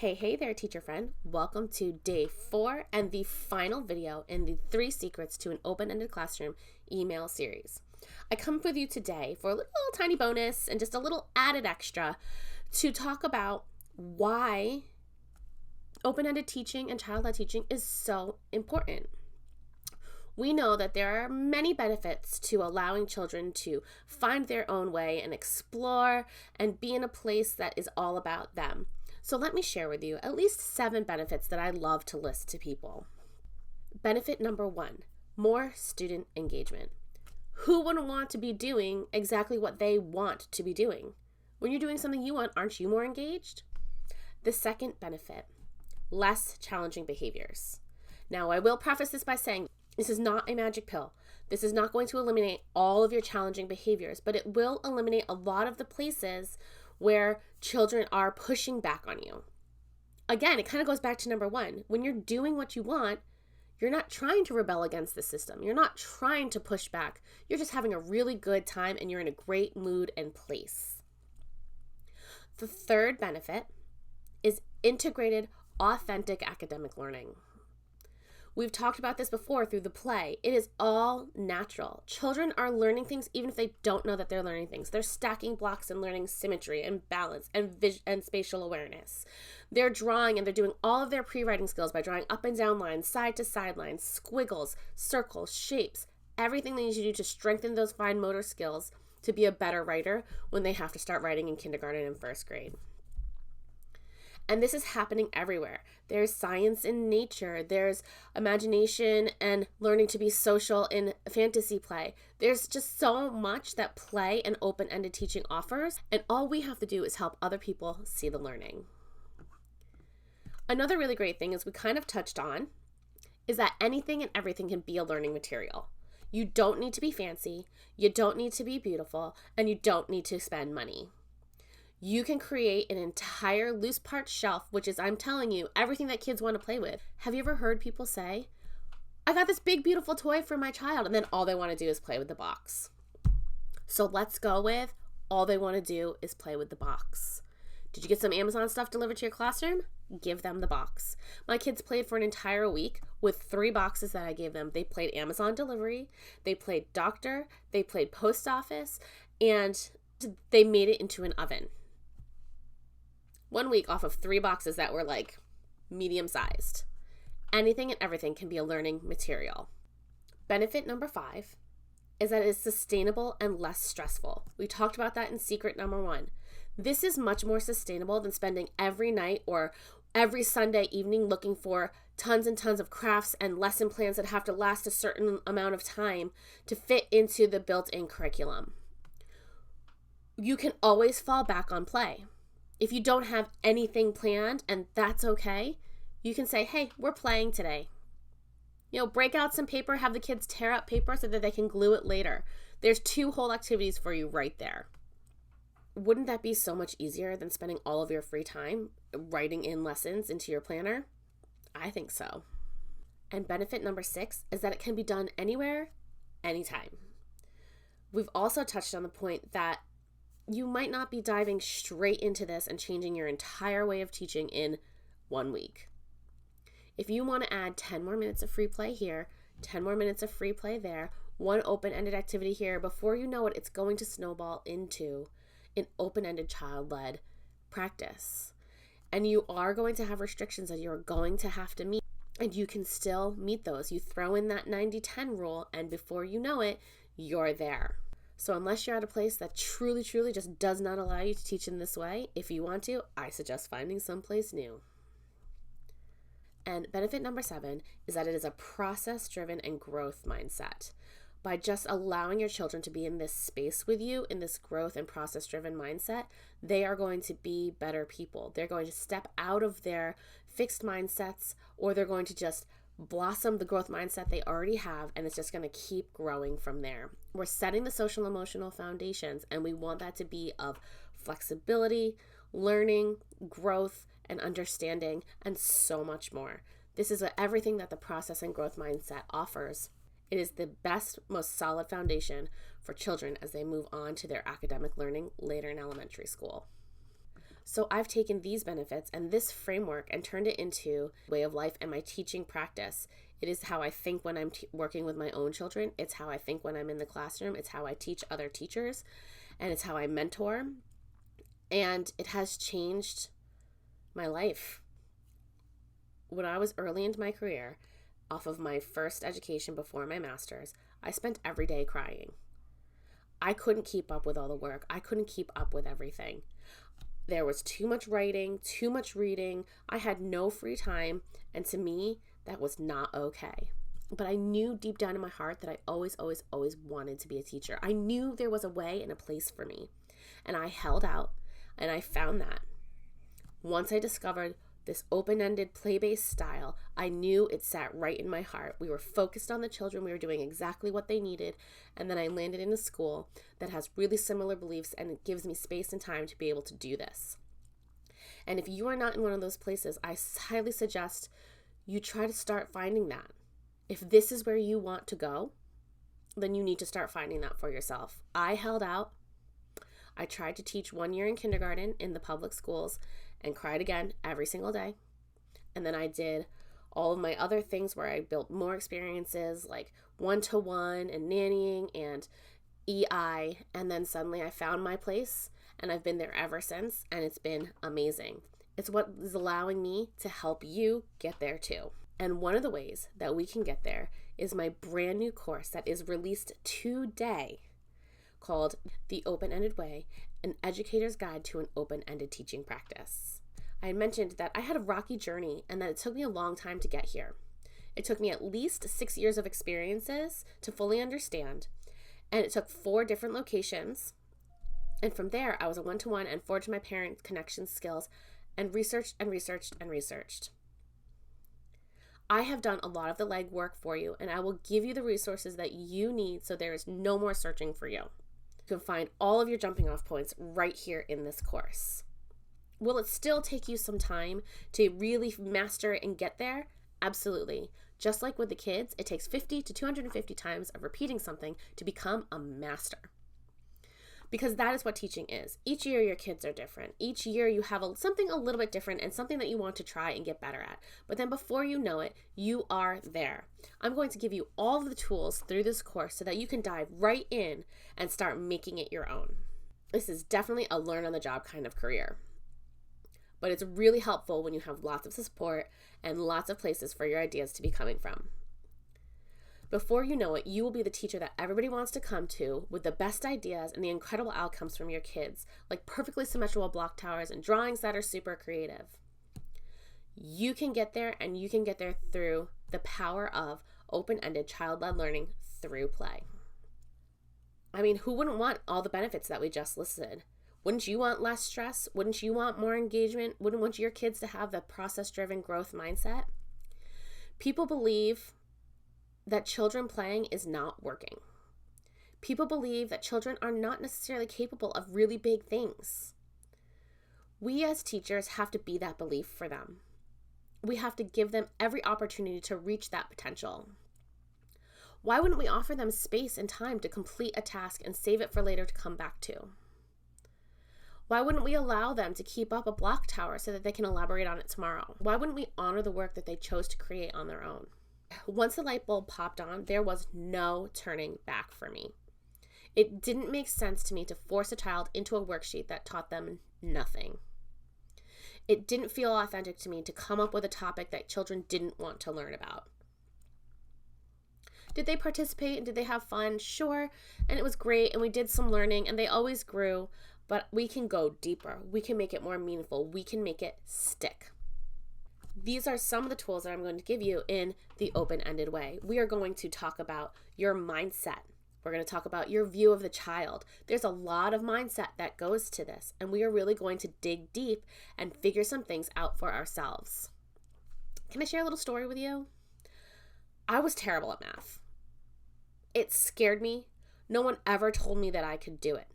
Hey there, teacher friend. Welcome to day 4 and the final video in the 3 secrets to an open-ended classroom email series. I come with you today for a little tiny bonus and just a little added extra to talk about why open-ended teaching and child-led teaching is so important. We know that there are many benefits to allowing children to find their own way and explore and be in a place that is all about them. So let me share with you at least 7 benefits that I love to list to people. Benefit number 1, more student engagement. Who wouldn't want to be doing exactly what they want to be doing? When you're doing something you want, aren't you more engaged? The second benefit, less challenging behaviors. Now, I will preface this by saying this is not a magic pill. This is not going to eliminate all of your challenging behaviors, but it will eliminate a lot of the places where children are pushing back on you. Again, it kind of goes back to number 1. When you're doing what you want, you're not trying to rebel against the system. You're not trying to push back. You're just having a really good time and you're in a great mood and place. The third benefit is integrated, authentic academic learning. We've talked about this before through the play. It is all natural. Children are learning things even if they don't know that they're learning things. They're stacking blocks and learning symmetry and balance and spatial awareness. They're drawing and they're doing all of their pre-writing skills by drawing up and down lines, side to side lines, squiggles, circles, shapes, everything they need to do to strengthen those fine motor skills to be a better writer when they have to start writing in kindergarten and first grade. And this is happening everywhere. There's science in nature. There's imagination and learning to be social in fantasy play. There's just so much that play and open-ended teaching offers, and all we have to do is help other people see the learning. Another really great thing, as we kind of touched on, is that anything and everything can be a learning material. You don't need to be fancy, you don't need to be beautiful, and you don't need to spend money. You can create an entire loose parts shelf, which is, I'm telling you, everything that kids want to play with. Have you ever heard people say, I got this big, beautiful toy for my child, and then all they want to do is play with the box? So let's go with all they want to do is play with the box. Did you get some Amazon stuff delivered to your classroom? Give them the box. My kids played for an entire week with 3 boxes that I gave them. They played Amazon delivery, they played doctor, they played post office, and they made it into an oven. 1 week off of 3 boxes that were like medium sized. Anything and everything can be a learning material. Benefit number 5 is that it is sustainable and less stressful. We talked about that in secret number 1. This is much more sustainable than spending every night or every Sunday evening looking for tons and tons of crafts and lesson plans that have to last a certain amount of time to fit into the built-in curriculum. You can always fall back on play. If you don't have anything planned, and that's okay, you can say, hey, we're playing today. Break out some paper, have the kids tear up paper so that they can glue it later. There's 2 whole activities for you right there. Wouldn't that be so much easier than spending all of your free time writing in lessons into your planner? I think so. And benefit number 6 is that it can be done anywhere, anytime. We've also touched on the point that you might not be diving straight into this and changing your entire way of teaching in 1 week. If you want to add 10 more minutes of free play here, 10 more minutes of free play there, 1 open-ended activity here, before you know it, it's going to snowball into an open-ended child-led practice. And you are going to have restrictions that you're going to have to meet, and you can still meet those. You throw in that 90-10 rule, and before you know it, you're there. So unless you're at a place that truly just does not allow you to teach in this way, if you want to, I suggest finding someplace new. And benefit number 7 is that it is a process-driven and growth mindset. By just allowing your children to be in this space with you, in this growth and process-driven mindset, they are going to be better people. They're going to step out of their fixed mindsets, or they're going to just blossom the growth mindset they already have, and it's just going to keep growing from there. We're setting the social emotional foundations, and we want that to be of flexibility, learning, growth, and understanding, and so much more. This is everything that the process and growth mindset offers. It is the best, most solid foundation for children as they move on to their academic learning later in elementary school. So I've taken these benefits and this framework and turned it into way of life and my teaching practice. It is how I think when I'm working with my own children. It's how I think when I'm in the classroom. It's how I teach other teachers, and it's how I mentor. And it has changed my life. When I was early into my career, off of my first education before my master's, I spent every day crying. I couldn't keep up with all the work. I couldn't keep up with everything. There was too much writing, too much reading. I had no free time. And to me, that was not okay. But I knew deep down in my heart that I always wanted to be a teacher. I knew there was a way and a place for me. And I held out, and I found that. Once I discovered this open-ended play-based style, I knew it sat right in my heart. We were focused on the children. We were doing exactly what they needed. And then I landed in a school that has really similar beliefs, and it gives me space and time to be able to do this. And if you are not in one of those places, I highly suggest you try to start finding that. If this is where you want to go, then you need to start finding that for yourself. I held out. I tried to teach 1 year in kindergarten in the public schools and cried again every single day. And then I did all of my other things where I built more experiences like one-to-one and nannying and EI. And then suddenly I found my place, and I've been there ever since, and it's been amazing. It's what is allowing me to help you get there too. And one of the ways that we can get there is my brand new course that is released today called The Open-Ended Way, an educator's guide to an open-ended teaching practice. I had mentioned that I had a rocky journey and that it took me a long time to get here. It took me at least 6 years of experiences to fully understand, and it took 4 different locations. And from there, I was a one-to-one and forged my parent connection skills and researched. I have done a lot of the legwork for you, and I will give you the resources that you need so there is no more searching for you. You can find all of your jumping off points right here in this course. Will it still take you some time to really master it and get there? Absolutely. Just like with the kids, it takes 50 to 250 times of repeating something to become a master. Because that is what teaching is. Each year your kids are different. Each year you have something a little bit different and something that you want to try and get better at. But then before you know it, you are there. I'm going to give you all of the tools through this course so that you can dive right in and start making it your own. This is definitely a learn-on-the-job kind of career. But it's really helpful when you have lots of support and lots of places for your ideas to be coming from. Before you know it, you will be the teacher that everybody wants to come to with the best ideas and the incredible outcomes from your kids, like perfectly symmetrical block towers and drawings that are super creative. You can get there, and you can get there through the power of open-ended child-led learning through play. I mean, who wouldn't want all the benefits that we just listed? Wouldn't you want less stress? Wouldn't you want more engagement? Wouldn't want your kids to have the process-driven growth mindset? People believe that children playing is not working. People believe that children are not necessarily capable of really big things. We as teachers have to be that belief for them. We have to give them every opportunity to reach that potential. Why wouldn't we offer them space and time to complete a task and save it for later to come back to? Why wouldn't we allow them to keep up a block tower so that they can elaborate on it tomorrow? Why wouldn't we honor the work that they chose to create on their own? Once the light bulb popped on, there was no turning back for me. It didn't make sense to me to force a child into a worksheet that taught them nothing. It didn't feel authentic to me to come up with a topic that children didn't want to learn about. Did they participate and did they have fun? Sure, and it was great, and we did some learning, and they always grew, but we can go deeper. We can make it more meaningful. We can make it stick. These are some of the tools that I'm going to give you in the open-ended way. We are going to talk about your mindset. We're going to talk about your view of the child. There's a lot of mindset that goes to this, and we are really going to dig deep and figure some things out for ourselves. Can I share a little story with you? I was terrible at math. It scared me. No one ever told me that I could do it.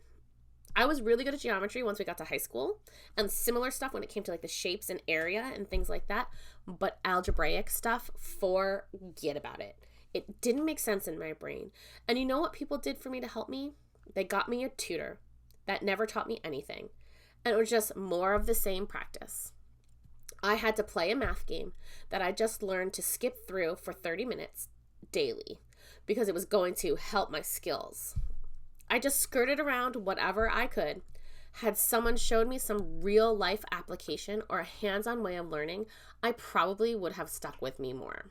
I was really good at geometry once we got to high school, and similar stuff when it came to like the shapes and area and things like that, but algebraic stuff, forget about it. It didn't make sense in my brain. And you know what people did for me to help me? They got me a tutor that never taught me anything. And it was just more of the same practice. I had to play a math game that I just learned to skip through for 30 minutes daily because it was going to help my skills. I just skirted around whatever I could. Had someone showed me some real life application or a hands-on way of learning, I probably would have stuck with me more.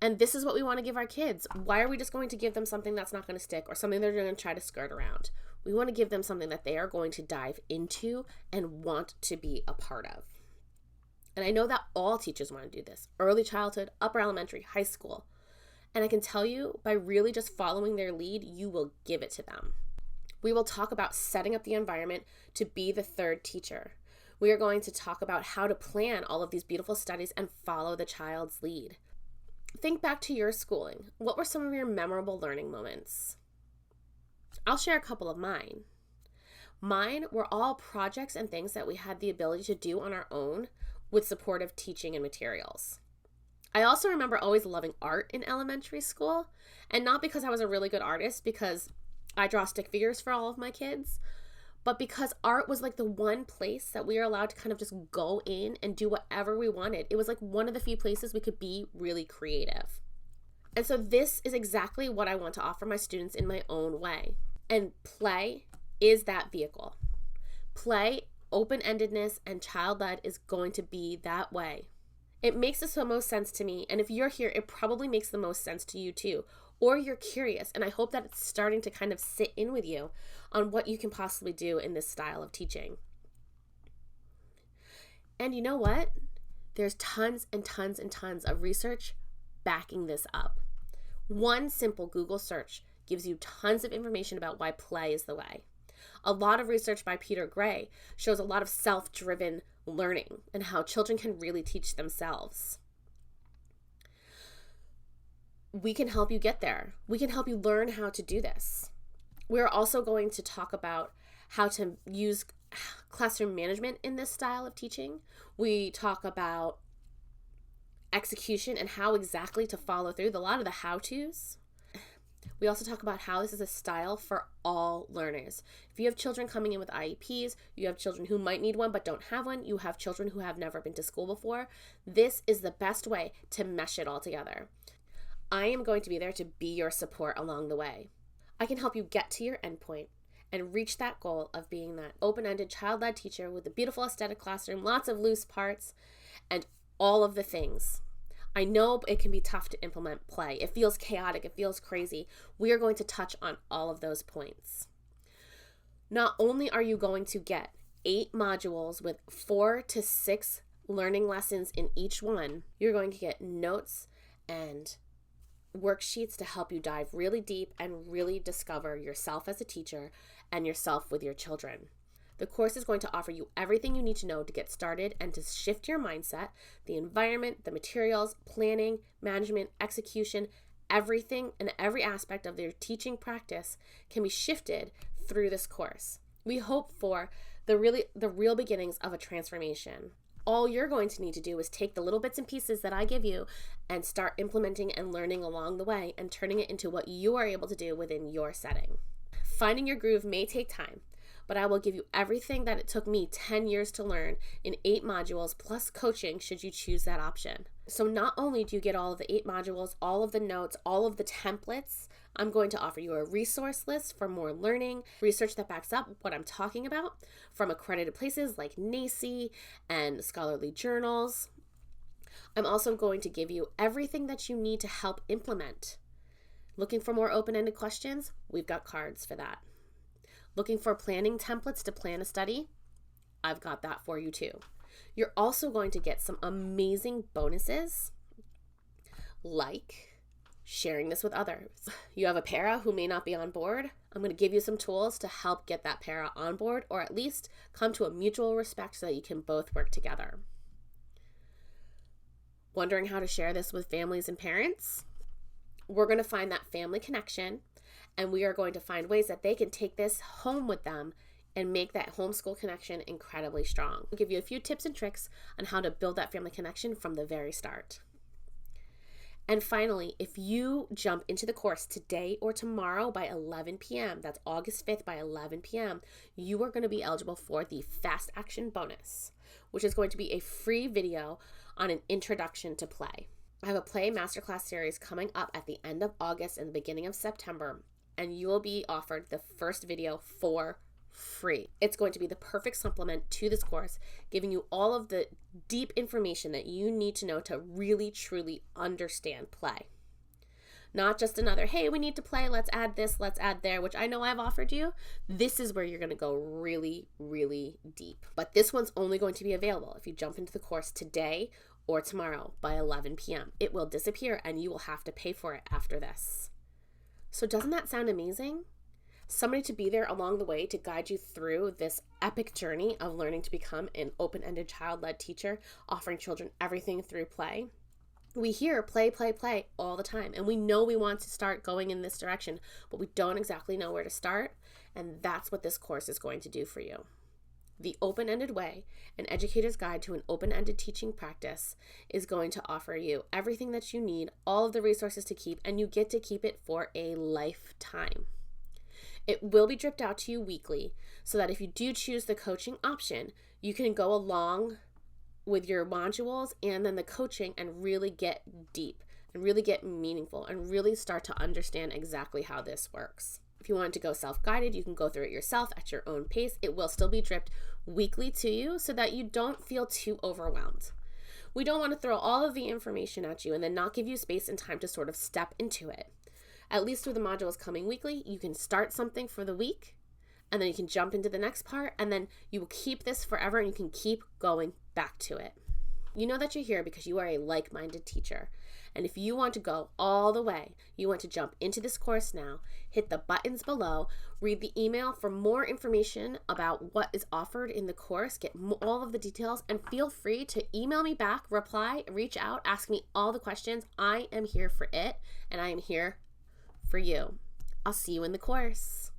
And this is what we want to give our kids. Why are we just going to give them something that's not going to stick or something they're going to try to skirt around? We want to give them something that they are going to dive into and want to be a part of. And I know that all teachers want to do this. Early childhood, upper elementary, high school. And I can tell you, by really just following their lead, you will give it to them. We will talk about setting up the environment to be the third teacher. We are going to talk about how to plan all of these beautiful studies and follow the child's lead. Think back to your schooling. What were some of your memorable learning moments? I'll share a couple of mine. Mine were all projects and things that we had the ability to do on our own with supportive teaching and materials. I also remember always loving art in elementary school, and not because I was a really good artist, because I draw stick figures for all of my kids, but because art was like the one place that we were allowed to kind of just go in and do whatever we wanted. It was like one of the few places we could be really creative. And so this is exactly what I want to offer my students in my own way. And play is that vehicle. Play, open-endedness, and child-led is going to be that way. It makes the most sense to me, and if you're here, it probably makes the most sense to you too. Or you're curious, and I hope that it's starting to kind of sit in with you on what you can possibly do in this style of teaching. And you know what? There's tons and tons and tons of research backing this up. One simple Google search gives you tons of information about why play is the way. A lot of research by Peter Gray shows a lot of self-driven learning and how children can really teach themselves. We can help you get there. We can help you learn how to do this. We're also going to talk about how to use classroom management in this style of teaching. We talk about execution and how exactly to follow through, a lot of the how-tos. We also talk about how this is a style for all learners. If you have children coming in with IEPs, you have children who might need one but don't have one, you have children who have never been to school before, this is the best way to mesh it all together. I am going to be there to be your support along the way. I can help you get to your endpoint and reach that goal of being that open-ended, child-led teacher with a beautiful aesthetic classroom, lots of loose parts, and all of the things. I know it can be tough to implement play. It feels chaotic. It feels crazy. We are going to touch on all of those points. Not only are you going to get 8 modules with 4 to 6 learning lessons in each one, you're going to get notes and worksheets to help you dive really deep and really discover yourself as a teacher and yourself with your children. The course is going to offer you everything you need to know to get started and to shift your mindset, the environment, the materials, planning, management, execution, everything and every aspect of their teaching practice can be shifted through this course. We hope for the real beginnings of a transformation. All you're going to need to do is take the little bits and pieces that I give you and start implementing and learning along the way and turning it into what you are able to do within your setting. Finding your groove may take time, but I will give you everything that it took me 10 years to learn in 8 modules plus coaching should you choose that option. So not only do you get all of the 8 modules, all of the notes, all of the templates, I'm going to offer you a resource list for more learning, research that backs up what I'm talking about from accredited places like NAEYC and scholarly journals. I'm also going to give you everything that you need to help implement. Looking for more open-ended questions? We've got cards for that. Looking for planning templates to plan a study? I've got that for you too. You're also going to get some amazing bonuses like sharing this with others. You have a para who may not be on board. I'm going to give you some tools to help get that para on board, or at least come to a mutual respect so that you can both work together. Wondering how to share this with families and parents? We're going to find that family connection, and we are going to find ways that they can take this home with them and make that homeschool connection incredibly strong. I'll give you a few tips and tricks on how to build that family connection from the very start. And finally, if you jump into the course today or tomorrow by 11 p.m., that's August 5th by 11 p.m., you are going to be eligible for the Fast Action Bonus, which is going to be a free video on an introduction to play. I have a play masterclass series coming up at the end of August and the beginning of September, and you will be offered the first video for free. It's going to be the perfect supplement to this course, giving you all of the deep information that you need to know to really, truly understand play. Not just another, hey, we need to play, let's add this, let's add there, which I know I've offered you. This is where you're going to go really, really deep. But this one's only going to be available if you jump into the course today or tomorrow by 11 p.m. It will disappear and you will have to pay for it after this. So doesn't that sound amazing? Somebody to be there along the way to guide you through this epic journey of learning to become an open-ended child-led teacher, offering children everything through play. We hear play, play, play all the time, and we know we want to start going in this direction, but we don't exactly know where to start, and that's what this course is going to do for you. The Open-Ended Way, an educator's guide to an open-ended teaching practice, is going to offer you everything that you need, all of the resources to keep, and you get to keep it for a lifetime. It will be dripped out to you weekly so that if you do choose the coaching option, you can go along with your modules and then the coaching and really get deep and really get meaningful and really start to understand exactly how this works. If you want to go self-guided, you can go through it yourself at your own pace. It will still be dripped weekly to you so that you don't feel too overwhelmed. We don't want to throw all of the information at you and then not give you space and time to sort of step into it. At least with the modules coming weekly, you can start something for the week, and then you can jump into the next part, and then you will keep this forever, and you can keep going back to it. You know that you're here because you are a like-minded teacher, and if you want to go all the way, you want to jump into this course now, hit the buttons below, read the email for more information about what is offered in the course, get all of the details, and feel free to email me back, reply, reach out, ask me all the questions. I am here for it, and I am here for you. I'll see you in the course.